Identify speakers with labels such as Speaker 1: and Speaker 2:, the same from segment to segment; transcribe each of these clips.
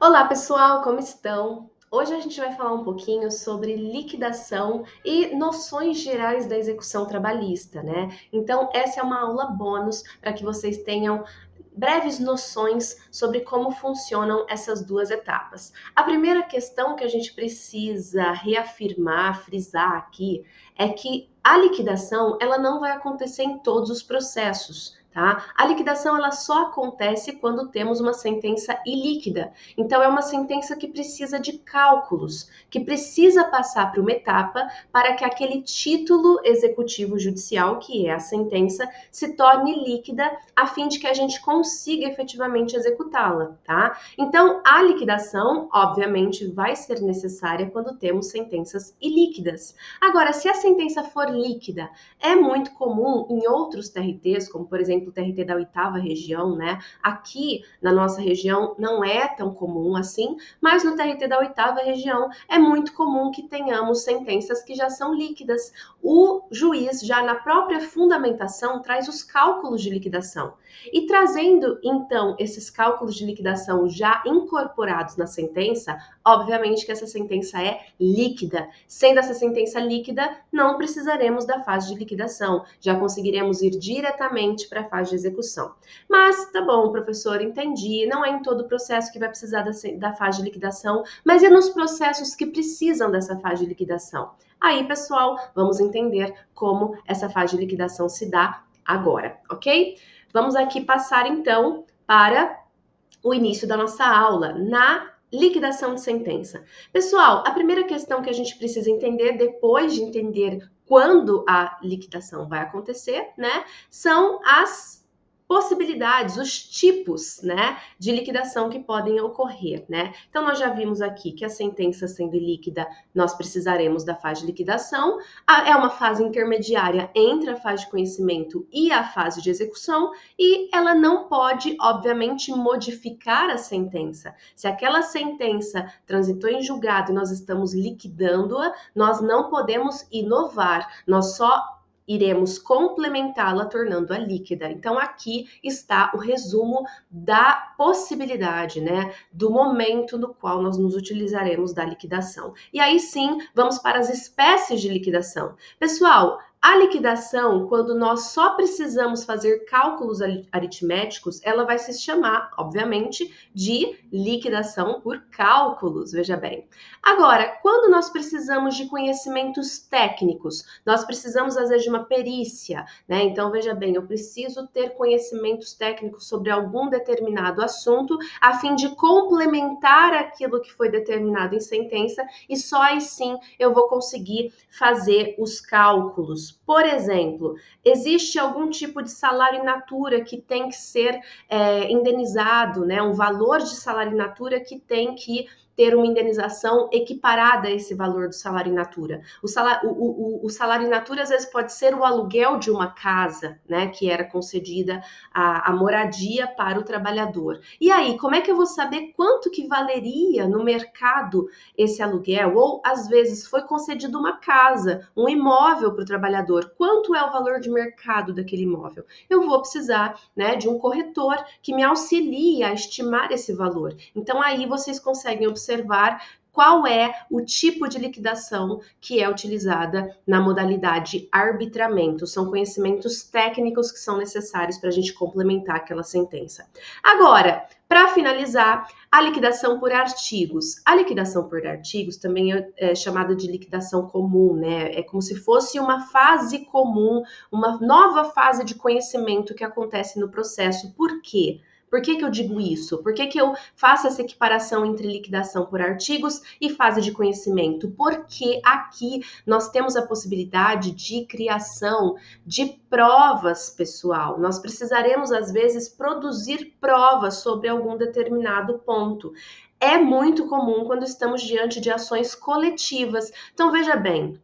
Speaker 1: Olá pessoal, como estão? Hoje a gente vai falar um pouquinho sobre liquidação e noções gerais da execução trabalhista, né? Então, essa é uma aula bônus para que vocês tenham breves noções sobre como funcionam essas duas etapas. A primeira questão que a gente precisa reafirmar, frisar aqui, é que a liquidação ela não vai acontecer em todos os processos. Tá? A liquidação ela só acontece quando temos uma sentença ilíquida. Então é uma sentença que precisa de cálculos, que precisa passar por uma etapa para que aquele título executivo judicial, que é a sentença, se torne líquida a fim de que a gente consiga efetivamente executá-la, tá? Então a liquidação, obviamente, vai ser necessária quando temos sentenças ilíquidas. Agora, se a sentença for líquida, é muito comum em outros TRTs, como por exemplo o TRT da 8ª região, né? Aqui na nossa região não é tão comum assim, mas no TRT da 8ª região é muito comum que tenhamos sentenças que já são líquidas. O juiz já na própria fundamentação traz os cálculos de liquidação. E trazendo então esses cálculos de liquidação já incorporados na sentença, obviamente que essa sentença é líquida. Sendo essa sentença líquida, não precisaremos da fase de liquidação, já conseguiremos ir diretamente para a fase de execução. Mas tá bom, professor, entendi, não é em todo o processo que vai precisar da fase de liquidação, mas é nos processos que precisam dessa fase de liquidação. Aí, pessoal, vamos entender como essa fase de liquidação se dá agora, ok? Vamos aqui passar então para o início da nossa aula, na liquidação de sentença. Pessoal, a primeira questão que a gente precisa entender, depois de entender quando a liquidação vai acontecer, né, são as possibilidades, os tipos, né, de liquidação que podem ocorrer, né? Então, nós já vimos aqui que a sentença sendo líquida, nós precisaremos da fase de liquidação. É uma fase intermediária entre a fase de conhecimento e a fase de execução, e ela não pode, obviamente, modificar a sentença. Se aquela sentença transitou em julgado e nós estamos liquidando-a, nós não podemos inovar, nós só iremos complementá-la, tornando-a líquida. Então, aqui está o resumo da possibilidade, né, do momento no qual nós nos utilizaremos da liquidação. E aí sim, vamos para as espécies de liquidação. Pessoal, a liquidação, quando nós só precisamos fazer cálculos aritméticos, ela vai se chamar, obviamente, de liquidação por cálculos, veja bem. Agora, quando nós precisamos de conhecimentos técnicos, nós precisamos, às vezes, de uma perícia, né? Então, veja bem, eu preciso ter conhecimentos técnicos sobre algum determinado assunto, a fim de complementar aquilo que foi determinado em sentença, e só aí sim eu vou conseguir fazer os cálculos. Por exemplo, existe algum tipo de salário in natura que tem que ser indenizado, né? Um valor de salário in natura que tem que ter uma indenização equiparada a esse valor do salário in natura. O salário in natura, às vezes, pode ser o aluguel de uma casa, né, que era concedida a moradia para o trabalhador. E aí, como é que eu vou saber quanto que valeria no mercado esse aluguel? Ou, às vezes, foi concedido uma casa, um imóvel para o trabalhador. Quanto é o valor de mercado daquele imóvel? Eu vou precisar, né, de um corretor que me auxilie a estimar esse valor. Então, aí vocês conseguem observar qual é o tipo de liquidação que é utilizada na modalidade arbitramento. São conhecimentos técnicos que são necessários para a gente complementar aquela sentença. Agora, para finalizar, a liquidação por artigos. A liquidação por artigos também é chamada de liquidação comum, né? É como se fosse uma fase comum, uma nova fase de conhecimento que acontece no processo. Por quê? Por que eu digo isso? Por que eu faço essa equiparação entre liquidação por artigos e fase de conhecimento? Porque aqui nós temos a possibilidade de criação de provas, pessoal. Nós precisaremos, às vezes, produzir provas sobre algum determinado ponto. É muito comum quando estamos diante de ações coletivas. Então, veja bem,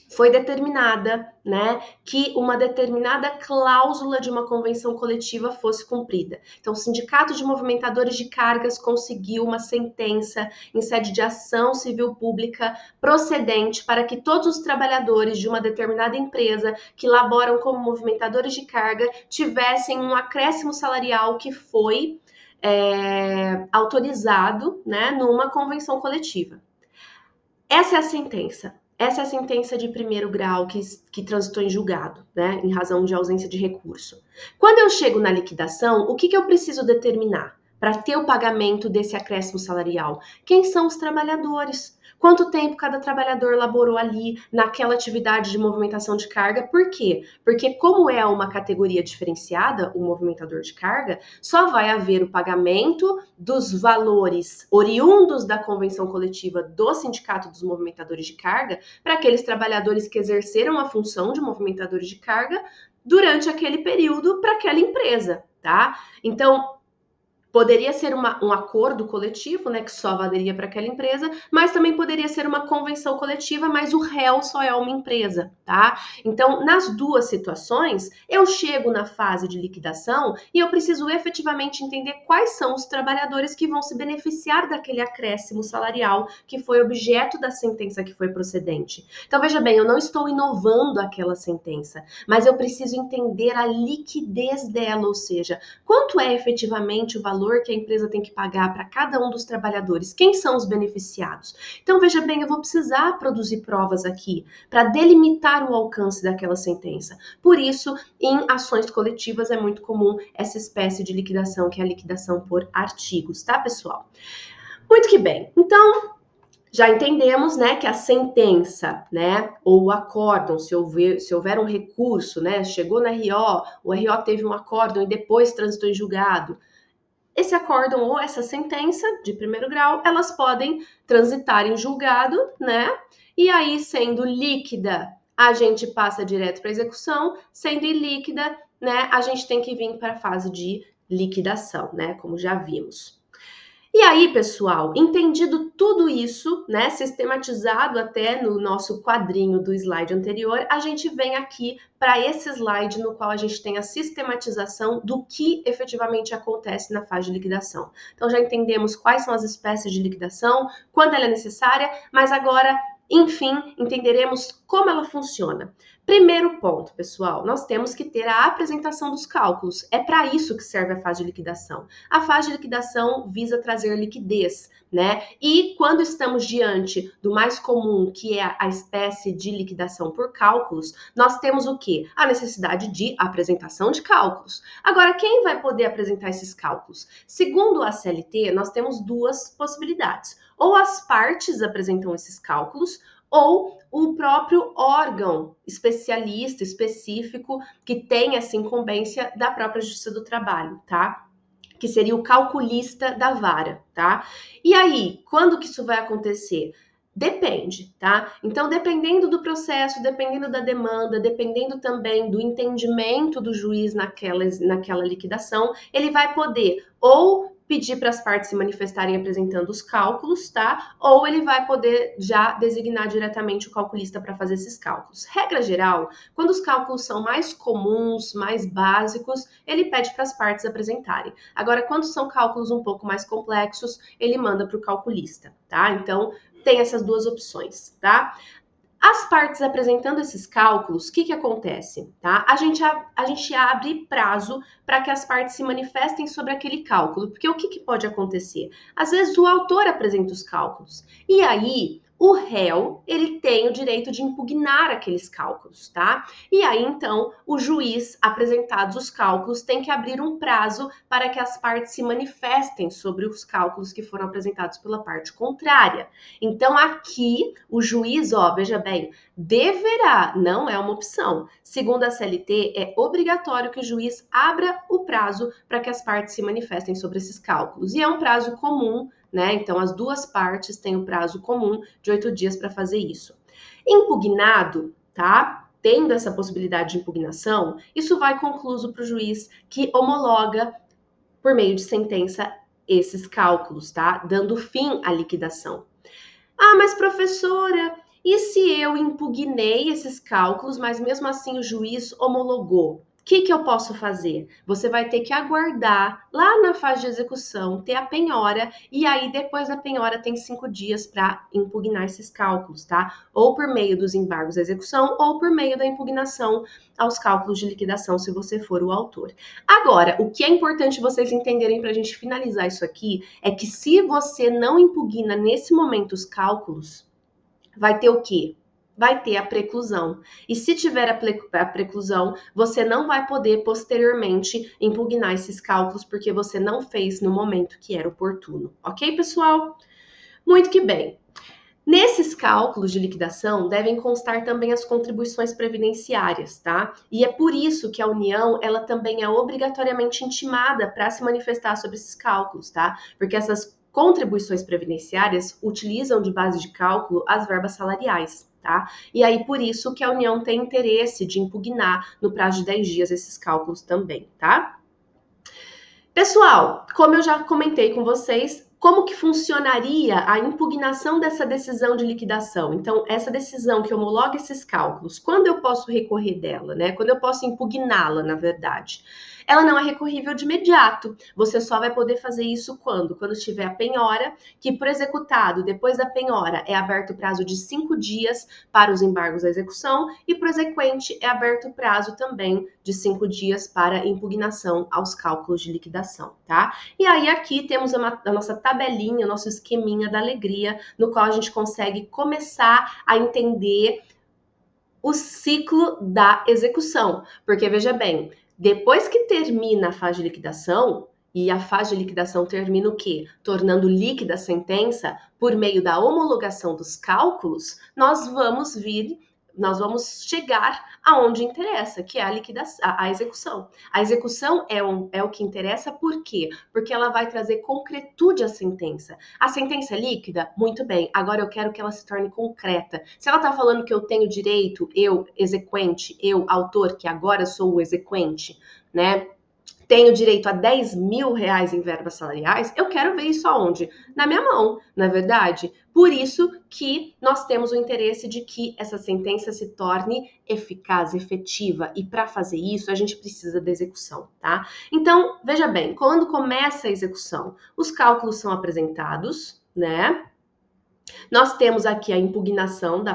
Speaker 1: foi determinada, né, que uma determinada cláusula de uma convenção coletiva fosse cumprida. Então, o Sindicato de Movimentadores de Cargas conseguiu uma sentença em sede de ação civil pública procedente para que todos os trabalhadores de uma determinada empresa que laboram como movimentadores de carga tivessem um acréscimo salarial que foi autorizado, né, numa convenção coletiva. Essa é a sentença. Essa é a sentença de primeiro grau que transitou em julgado, né, em razão de ausência de recurso. Quando eu chego na liquidação, o que eu preciso determinar para ter o pagamento desse acréscimo salarial? Quem são os trabalhadores? Quanto tempo cada trabalhador laborou ali naquela atividade de movimentação de carga? Por quê? Porque como é uma categoria diferenciada, o movimentador de carga, só vai haver o pagamento dos valores oriundos da convenção coletiva do Sindicato dos Movimentadores de Carga para aqueles trabalhadores que exerceram a função de movimentadores de carga durante aquele período para aquela empresa, tá? Então, poderia ser um acordo coletivo, né, que só valeria para aquela empresa, mas também poderia ser uma convenção coletiva, mas o réu só é uma empresa, tá? Então, nas duas situações, eu chego na fase de liquidação e eu preciso efetivamente entender quais são os trabalhadores que vão se beneficiar daquele acréscimo salarial que foi objeto da sentença que foi procedente. Então, veja bem, eu não estou inovando aquela sentença, mas eu preciso entender a liquidez dela, ou seja, quanto é efetivamente o valor que a empresa tem que pagar para cada um dos trabalhadores, quem são os beneficiados. Então, veja bem, eu vou precisar produzir provas aqui para delimitar o alcance daquela sentença. Por isso, em ações coletivas é muito comum essa espécie de liquidação, que é a liquidação por artigos, tá, pessoal? Muito que bem. Então, já entendemos, né, que a sentença, né, ou o acórdão, se houver um recurso, né, chegou na RO, o RO teve um acórdão e depois transitou em julgado, esse acórdão ou essa sentença de primeiro grau, elas podem transitar em julgado, né? E aí, sendo líquida, a gente passa direto para execução, sendo ilíquida, né, a gente tem que vir para a fase de liquidação, né, como já vimos. E aí, pessoal, entendido tudo isso, né, sistematizado até no nosso quadrinho do slide anterior, a gente vem aqui para esse slide no qual a gente tem a sistematização do que efetivamente acontece na fase de liquidação. Então, já entendemos quais são as espécies de liquidação, quando ela é necessária, mas agora, enfim, entenderemos como ela funciona. Primeiro ponto, pessoal, nós temos que ter a apresentação dos cálculos. É para isso que serve a fase de liquidação. A fase de liquidação visa trazer liquidez, né? E quando estamos diante do mais comum, que é a espécie de liquidação por cálculos, nós temos o quê? A necessidade de apresentação de cálculos. Agora, quem vai poder apresentar esses cálculos? Segundo a CLT, nós temos duas possibilidades. Ou as partes apresentam esses cálculos, ou o próprio órgão especialista, específico, que tem essa incumbência da própria Justiça do Trabalho, tá? Que seria o calculista da vara, tá? E aí, quando que isso vai acontecer? Depende, tá? Então, dependendo do processo, dependendo da demanda, dependendo também do entendimento do juiz naquela liquidação, ele vai poder ou pedir para as partes se manifestarem apresentando os cálculos, tá? Ou ele vai poder já designar diretamente o calculista para fazer esses cálculos. Regra geral, quando os cálculos são mais comuns, mais básicos, ele pede para as partes apresentarem. Agora, quando são cálculos um pouco mais complexos, ele manda para o calculista, tá? Então, tem essas duas opções, tá? As partes apresentando esses cálculos, o que acontece? Tá? A gente abre prazo para que as partes se manifestem sobre aquele cálculo, porque o que pode acontecer? Às vezes o autor apresenta os cálculos, e aí o réu, ele tem o direito de impugnar aqueles cálculos, tá? E aí, então, o juiz, apresentados os cálculos, tem que abrir um prazo para que as partes se manifestem sobre os cálculos que foram apresentados pela parte contrária. Então, aqui, o juiz, ó, veja bem, deverá, não é uma opção. Segundo a CLT, é obrigatório que o juiz abra o prazo para que as partes se manifestem sobre esses cálculos. E é um prazo comum, né? Então, as duas partes têm um prazo comum de 8 dias para fazer isso. Impugnado, tá? Tendo essa possibilidade de impugnação, isso vai concluso para o juiz que homologa, por meio de sentença, esses cálculos, tá? Dando fim à liquidação. Ah, mas professora, e se eu impugnei esses cálculos, mas mesmo assim o juiz homologou? que eu posso fazer? Você vai ter que aguardar lá na fase de execução, ter a penhora, e aí depois da penhora tem 5 dias para impugnar esses cálculos, tá? Ou por meio dos embargos à execução, ou por meio da impugnação aos cálculos de liquidação, se você for o autor. Agora, o que é importante vocês entenderem para a gente finalizar isso aqui, é que se você não impugna nesse momento os cálculos, vai ter o quê? Vai ter a preclusão. E se tiver a preclusão, você não vai poder posteriormente impugnar esses cálculos porque você não fez no momento que era oportuno. Ok, pessoal? Muito que bem. Nesses cálculos de liquidação devem constar também as contribuições previdenciárias, tá? E é por isso que a União, ela também é obrigatoriamente intimada para se manifestar sobre esses cálculos, tá? Porque essas contribuições previdenciárias utilizam de base de cálculo as verbas salariais, tá? E aí por isso que a União tem interesse de impugnar no prazo de 10 dias esses cálculos também, tá? Pessoal, como eu já comentei com vocês, como que funcionaria a impugnação dessa decisão de liquidação? Então, essa decisão que homologa esses cálculos, quando eu posso recorrer dela, né? Quando eu posso impugná-la, na verdade? Ela não é recorrível de imediato. Você só vai poder fazer isso quando? Quando tiver a penhora, que por executado, depois da penhora, é aberto o prazo de 5 dias para os embargos à execução e para o exequente é aberto o prazo também de 5 dias para impugnação aos cálculos de liquidação, tá? E aí aqui temos a nossa tabelinha, o nosso esqueminha da alegria, no qual a gente consegue começar a entender o ciclo da execução. Porque veja bem, depois que termina a fase de liquidação, e a fase de liquidação termina o quê? Tornando líquida a sentença por meio da homologação dos cálculos, nós vamos chegar aonde interessa, que é a liquidação, a execução. A execução é o que interessa, por quê? Porque ela vai trazer concretude à sentença. A sentença é líquida? Muito bem, agora eu quero que ela se torne concreta. Se ela está falando que eu tenho direito, eu, exequente, eu, autor, que agora sou o exequente, né? Tenho direito a 10 mil reais em verbas salariais, eu quero ver isso aonde? Na minha mão, não é verdade? Por isso que nós temos o interesse de que essa sentença se torne eficaz, efetiva, e para fazer isso a gente precisa da execução, tá? Então, veja bem, quando começa a execução, os cálculos são apresentados, né? Nós temos aqui a impugnação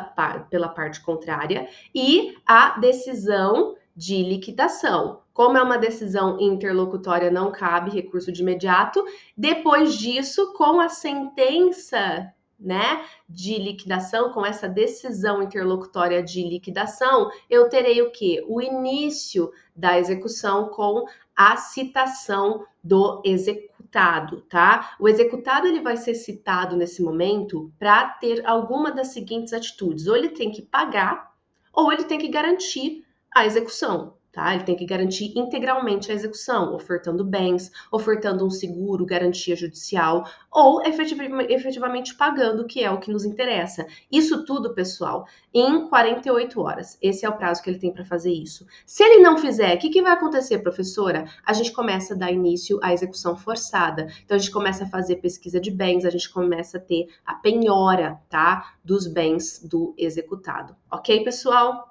Speaker 1: pela parte contrária e a decisão de liquidação. Como é uma decisão interlocutória, não cabe recurso de imediato. Depois disso, com a sentença, né, de liquidação, com essa decisão interlocutória de liquidação, eu terei o quê? O início da execução com a citação do executado, tá? O executado ele vai ser citado nesse momento para ter alguma das seguintes atitudes: ou ele tem que pagar, ou ele tem que garantir a execução, tá? Ele tem que garantir integralmente a execução, ofertando bens, ofertando um seguro, garantia judicial, ou efetivamente pagando, que é o que nos interessa. Isso tudo, pessoal, em 48 horas. Esse é o prazo que ele tem para fazer isso. Se ele não fizer, o que vai acontecer, professora? A gente começa a dar início à execução forçada. Então, a gente começa a fazer pesquisa de bens, a gente começa a ter a penhora, tá? Dos bens do executado. Ok, pessoal?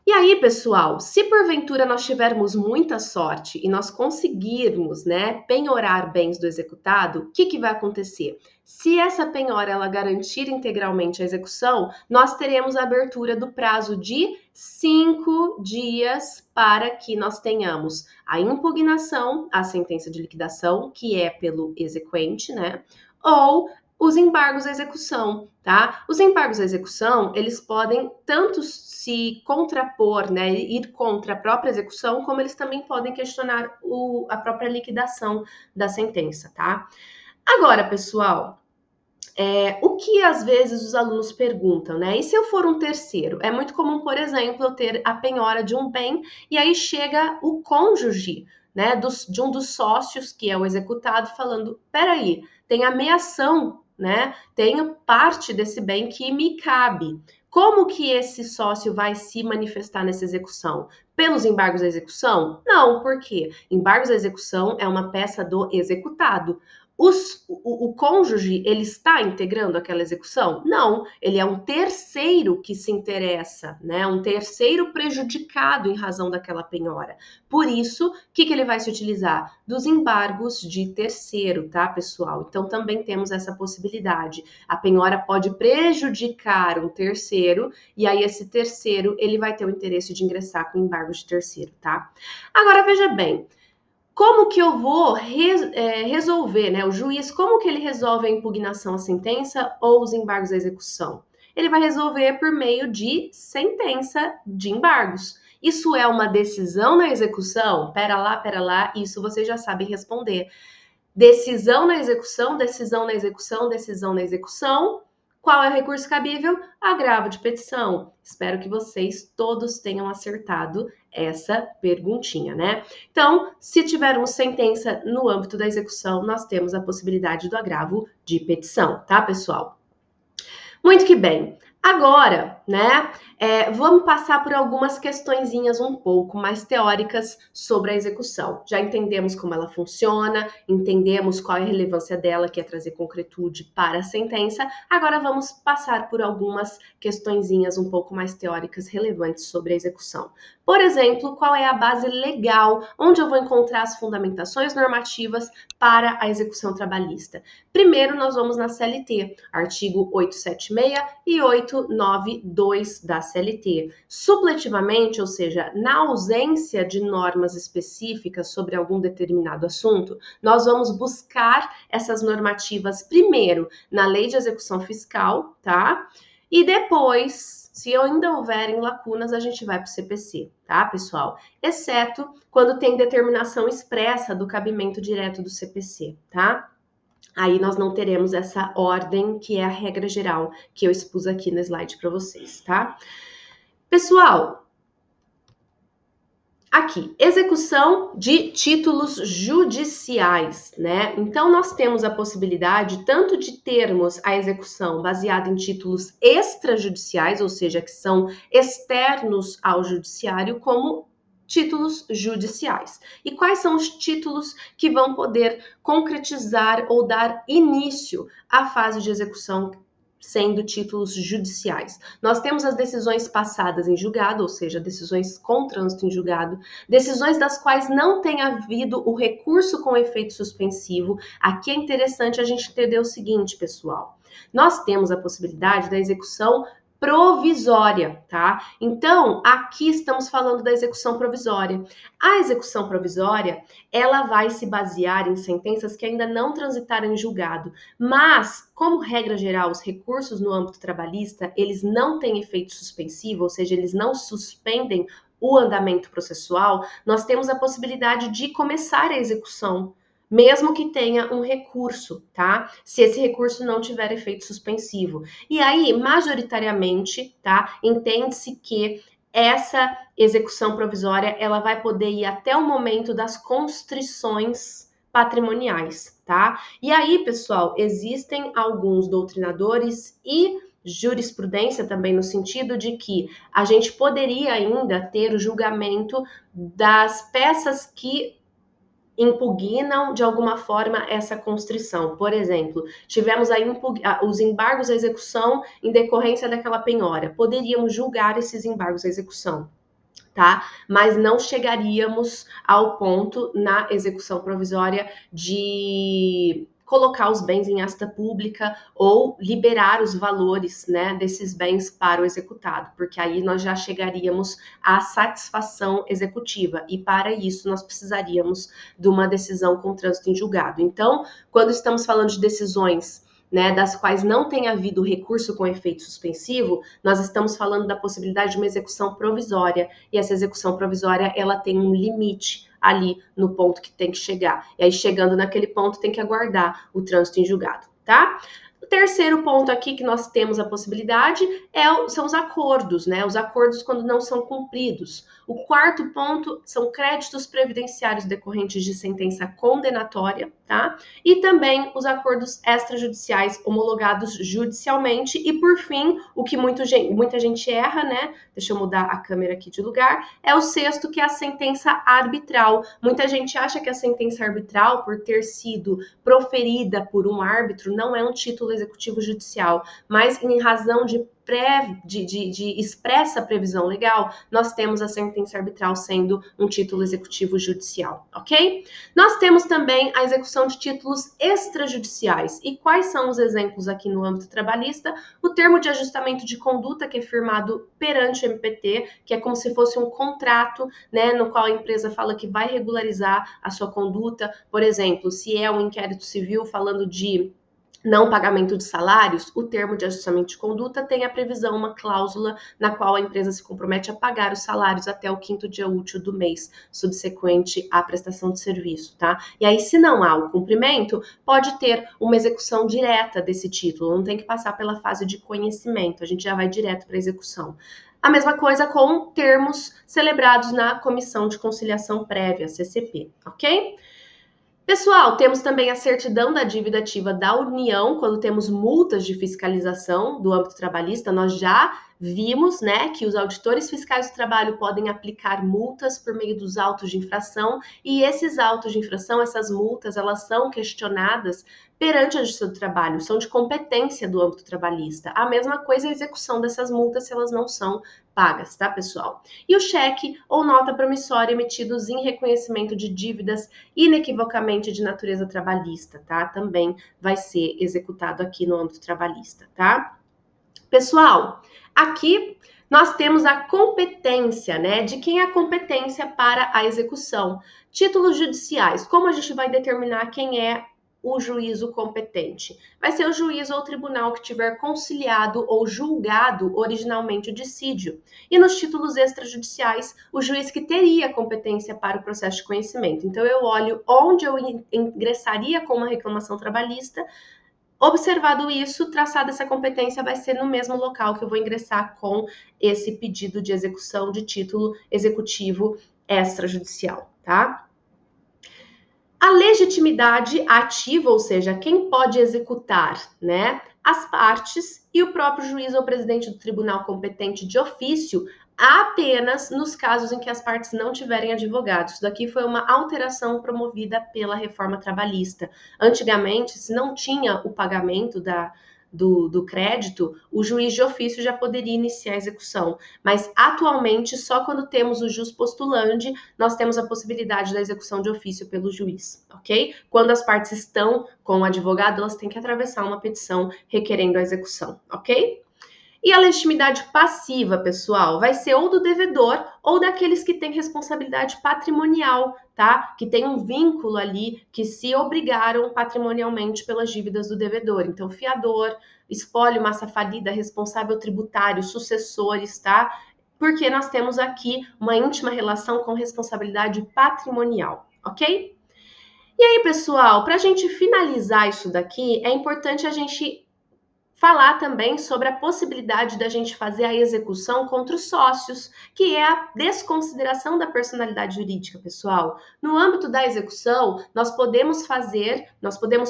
Speaker 1: E aí, pessoal, se porventura nós tivermos muita sorte e nós conseguirmos, né, penhorar bens do executado, o que vai acontecer? Se essa penhora ela garantir integralmente a execução, nós teremos a abertura do prazo de 5 dias para que nós tenhamos a impugnação à sentença de liquidação, que é pelo exequente, né, ou os embargos à execução, tá? Os embargos à execução, eles podem tanto se contrapor, né, ir contra a própria execução, como eles também podem questionar a própria liquidação da sentença, tá? Agora, pessoal, o que às vezes os alunos perguntam, né? E se eu for um terceiro? É muito comum, por exemplo, eu ter a penhora de um bem e aí chega o cônjuge, né, de um dos sócios, que é o executado, falando: peraí, tem ameação, né? Tenho parte desse bem que me cabe. Como que esse sócio vai se manifestar nessa execução? Pelos embargos à execução? Não, por quê? Embargos à execução é uma peça do executado. O cônjuge, ele está integrando aquela execução? Não, ele é um terceiro que se interessa, né? Um terceiro prejudicado em razão daquela penhora. Por isso, o que ele vai se utilizar? Dos embargos de terceiro, tá, pessoal? Então, também temos essa possibilidade. A penhora pode prejudicar um terceiro, e aí esse terceiro, ele vai ter o interesse de ingressar com embargo de terceiro, tá? Agora, veja bem, como que eu vou resolver, né? O juiz, como que ele resolve a impugnação à sentença ou os embargos à execução? Ele vai resolver por meio de sentença de embargos. Isso é uma decisão na execução? Pera lá, isso vocês já sabem responder. Decisão na execução, decisão na execução, decisão na execução. Qual é o recurso cabível? Agravo de petição. Espero que vocês todos tenham acertado essa perguntinha, né? Então, se tivermos sentença no âmbito da execução, nós temos a possibilidade do agravo de petição, tá, pessoal? Muito que bem. Agora, né, vamos passar por algumas questõezinhas um pouco mais teóricas sobre a execução. Já entendemos como ela funciona, entendemos qual é a relevância dela, que é trazer concretude para a sentença. Agora vamos passar por algumas questõezinhas um pouco mais teóricas relevantes sobre a execução. Por exemplo, qual é a base legal, onde eu vou encontrar as fundamentações normativas para a execução trabalhista? Primeiro, nós vamos na CLT, artigo 876 e 892 da CLT. Supletivamente, ou seja, na ausência de normas específicas sobre algum determinado assunto, nós vamos buscar essas normativas primeiro na Lei de Execução Fiscal, tá? E depois, se ainda houverem lacunas, a gente vai para o CPC, tá, pessoal? Exceto quando tem determinação expressa do cabimento direto do CPC, tá? Aí nós não teremos essa ordem, que é a regra geral que eu expus aqui no slide para vocês, tá? Pessoal, aqui, execução de títulos judiciais, né? Então, nós temos a possibilidade tanto de termos a execução baseada em títulos extrajudiciais, ou seja, que são externos ao judiciário, como títulos judiciais. E quais são os títulos que vão poder concretizar ou dar início à fase de execução sendo títulos judiciais? Nós temos as decisões passadas em julgado, ou seja, decisões com trânsito em julgado, decisões das quais não tem havido o recurso com efeito suspensivo. Aqui é interessante a gente entender o seguinte, pessoal. Nós temos a possibilidade da execução provisória, tá? Então, aqui estamos falando da execução provisória. A execução provisória, ela vai se basear em sentenças que ainda não transitaram em julgado, mas, como regra geral, os recursos no âmbito trabalhista, eles não têm efeito suspensivo, ou seja, eles não suspendem o andamento processual. Nós temos a possibilidade de começar a execução, mesmo que tenha um recurso, tá? Se esse recurso não tiver efeito suspensivo. E aí, majoritariamente, tá? Entende-se que essa execução provisória, ela vai poder ir até o momento das constrições patrimoniais, tá? E aí, pessoal, existem alguns doutrinadores e jurisprudência também no sentido de que a gente poderia ainda ter o julgamento das peças que impugnam de alguma forma essa constrição. Por exemplo, tivemos aí os embargos à execução em decorrência daquela penhora. Poderíamos julgar esses embargos à execução, tá? Mas não chegaríamos ao ponto na execução provisória de colocar os bens em asta pública ou liberar os valores, né, desses bens para o executado, porque aí nós já chegaríamos à satisfação executiva e para isso nós precisaríamos de uma decisão com trânsito em julgado. Então, quando estamos falando de decisões, né, das quais não tem havido recurso com efeito suspensivo, nós estamos falando da possibilidade de uma execução provisória, e essa execução provisória, ela tem um limite ali no ponto que tem que chegar. E aí, chegando naquele ponto, tem que aguardar o trânsito em julgado, tá? O terceiro ponto aqui que nós temos a possibilidade são os acordos, né? Os acordos quando não são cumpridos. O quarto ponto são créditos previdenciários decorrentes de sentença condenatória, tá? E também os acordos extrajudiciais homologados judicialmente. E por fim, o que muita gente erra, né? Deixa eu mudar a câmera aqui de lugar. É o sexto, que é a sentença arbitral. Muita gente acha que a sentença arbitral, por ter sido proferida por um árbitro, não é um título executivo judicial, mas em razão de expressa previsão legal, nós temos a sentença arbitral sendo um título executivo judicial, ok? Nós temos também a execução de títulos extrajudiciais. E quais são os exemplos aqui no âmbito trabalhista? O termo de ajustamento de conduta, que é firmado perante o MPT, que é como se fosse um contrato, né, no qual a empresa fala que vai regularizar a sua conduta. Por exemplo, se é um inquérito civil falando de não pagamento de salários, o termo de ajustamento de conduta tem a previsão, uma cláusula na qual a empresa se compromete a pagar os salários até o 5º dia útil do mês subsequente à prestação de serviço, tá? E aí, se não há o cumprimento, pode ter uma execução direta desse título, não tem que passar pela fase de conhecimento, a gente já vai direto para a execução. A mesma coisa com termos celebrados na Comissão de Conciliação Prévia, CCP, ok? Pessoal, temos também a certidão da dívida ativa da União, quando temos multas de fiscalização do âmbito trabalhista. Nós já vimos, né, que os auditores fiscais do trabalho podem aplicar multas por meio dos autos de infração, e esses autos de infração, essas multas, elas são questionadas perante a Justiça do Trabalho, são de competência do âmbito trabalhista. A mesma coisa é a execução dessas multas se elas não são pagas, tá, pessoal? E o cheque ou nota promissória emitidos em reconhecimento de dívidas inequivocamente de natureza trabalhista, tá? Também vai ser executado aqui no âmbito trabalhista, tá? Pessoal, aqui nós temos a competência, né? De quem é a competência para a execução. Títulos judiciais. Como a gente vai determinar quem é o juízo competente? Vai ser o juiz ou o tribunal que tiver conciliado ou julgado originalmente o dissídio. E nos títulos extrajudiciais, o juiz que teria competência para o processo de conhecimento. Então, eu olho onde eu ingressaria com uma reclamação trabalhista. Observado isso, traçada essa competência, vai ser no mesmo local que eu vou ingressar com esse pedido de execução de título executivo extrajudicial, tá? A legitimidade ativa, ou seja, quem pode executar, né? As partes e o próprio juiz ou presidente do tribunal competente de ofício, apenas nos casos em que as partes não tiverem advogados. Isso daqui foi uma alteração promovida pela reforma trabalhista. Antigamente, se não tinha o pagamento do crédito, o juiz de ofício já poderia iniciar a execução. Mas, atualmente, só quando temos o jus postulandi, nós temos a possibilidade da execução de ofício pelo juiz, ok? Quando as partes estão com o advogado, elas têm que atravessar uma petição requerendo a execução, ok? E a legitimidade passiva, pessoal, vai ser ou do devedor ou daqueles que têm responsabilidade patrimonial, tá? Que tem um vínculo ali, que se obrigaram patrimonialmente pelas dívidas do devedor. Então, fiador, espólio, massa falida, responsável tributário, sucessores, tá? Porque nós temos aqui uma íntima relação com responsabilidade patrimonial, ok? E aí, pessoal, para a gente finalizar isso daqui, é importante a gente falar também sobre a possibilidade da gente fazer a execução contra os sócios, que é a desconsideração da personalidade jurídica, pessoal. No âmbito da execução, nós podemos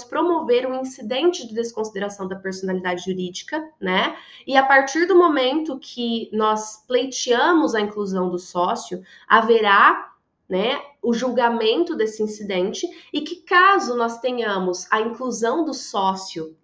Speaker 1: promover um incidente de desconsideração da personalidade jurídica, né? E a partir do momento que nós pleiteamos a inclusão do sócio, haverá, né, o julgamento desse incidente, e que caso nós tenhamos a inclusão do sócio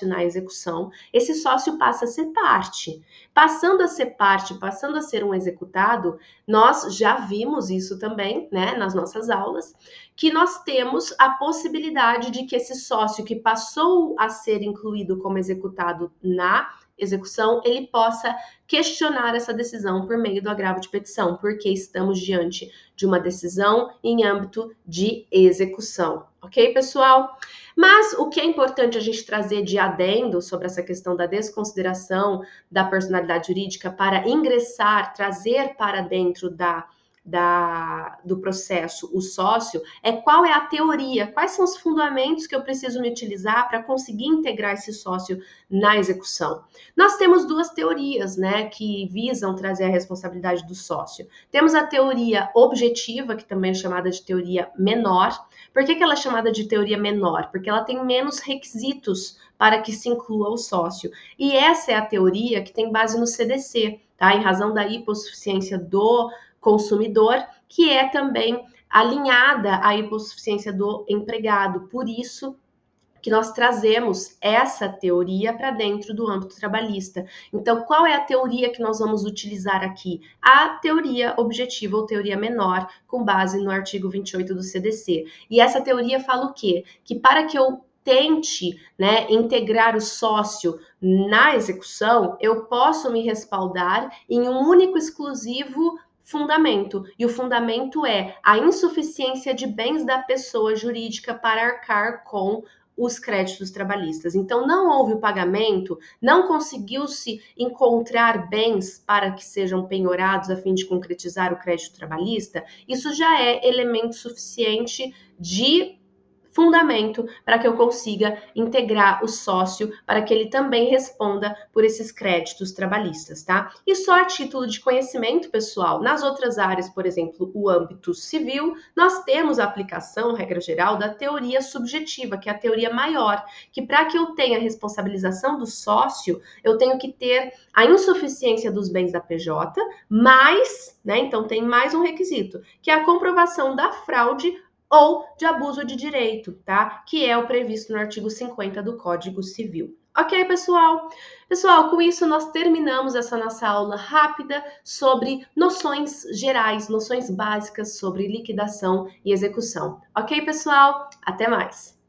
Speaker 1: na execução, esse sócio passa a ser parte. Passando a ser parte, passando a ser um executado, nós já vimos isso também, né, nas nossas aulas, que nós temos a possibilidade de que esse sócio que passou a ser incluído como executado na execução, ele possa questionar essa decisão por meio do agravo de petição, porque estamos diante de uma decisão em âmbito de execução, ok, pessoal? Mas o que é importante a gente trazer de adendo sobre essa questão da desconsideração da personalidade jurídica para ingressar, trazer para dentro da do processo, o sócio, é qual é a teoria, quais são os fundamentos que eu preciso me utilizar para conseguir integrar esse sócio na execução. Nós temos duas teorias, né, que visam trazer a responsabilidade do sócio. Temos a teoria objetiva, que também é chamada de teoria menor. Por que ela é chamada de teoria menor? Porque ela tem menos requisitos para que se inclua o sócio. E essa é a teoria que tem base no CDC, tá? Em razão da hipossuficiência do consumidor, que é também alinhada à hipossuficiência do empregado. Por isso que nós trazemos essa teoria para dentro do âmbito trabalhista. Então, qual é a teoria que nós vamos utilizar aqui? A teoria objetiva ou teoria menor, com base no artigo 28 do CDC. E essa teoria fala o quê? Que para que eu tente, né, integrar o sócio na execução, eu posso me respaldar em um único exclusivo fundamento. E o fundamento é a insuficiência de bens da pessoa jurídica para arcar com os créditos trabalhistas. Então, não houve o pagamento, não conseguiu-se encontrar bens para que sejam penhorados a fim de concretizar o crédito trabalhista. Isso já é elemento suficiente de fundamento para que eu consiga integrar o sócio para que ele também responda por esses créditos trabalhistas, tá? E só a título de conhecimento, pessoal, nas outras áreas, por exemplo, o âmbito civil, nós temos a aplicação, regra geral, da teoria subjetiva, que é a teoria maior, que para que eu tenha a responsabilização do sócio, eu tenho que ter a insuficiência dos bens da PJ, mais, né? Então tem mais um requisito, que é a comprovação da fraude ou de abuso de direito, tá? Que é o previsto no artigo 50 do Código Civil. Ok, pessoal? Pessoal, com isso nós terminamos essa nossa aula rápida sobre noções gerais, noções básicas sobre liquidação e execução. Ok, pessoal? Até mais!